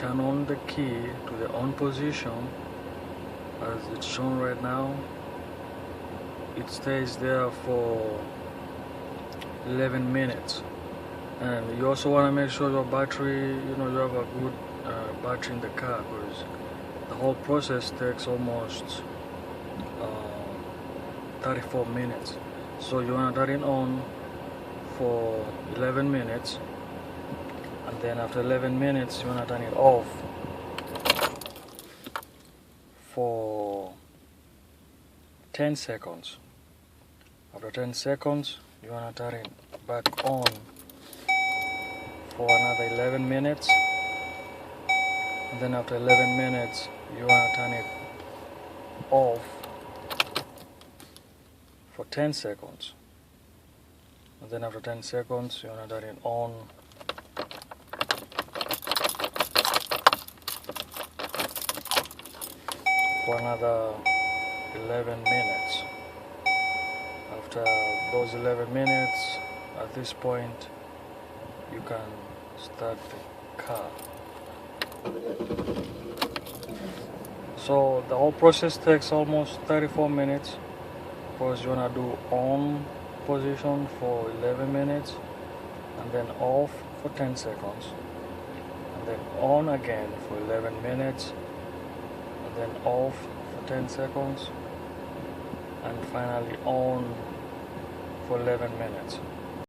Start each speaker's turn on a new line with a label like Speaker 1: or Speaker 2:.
Speaker 1: turn on the key to the on position as it's shown right now. It stays there for 11 minutes. And you also want to make sure your battery, you have a good battery in the car, because the whole process takes almost 34 minutes. So you want to turn it on for 11 minutes, and then after 11 minutes you want to turn it off for 10 seconds. After 10 seconds you want to turn it back on for another 11 minutes, and then after 11 minutes you want to turn it off for 10 seconds, and then after 10 seconds you want to turn it on for another 11 minutes. After those 11 minutes, at this point you can start the car. So the whole process takes almost 34 minutes, because you want to do on position for 11 minutes, and then off for 10 seconds, and then on again for 11 minutes, and then off for 10 seconds, and finally on for 11 minutes.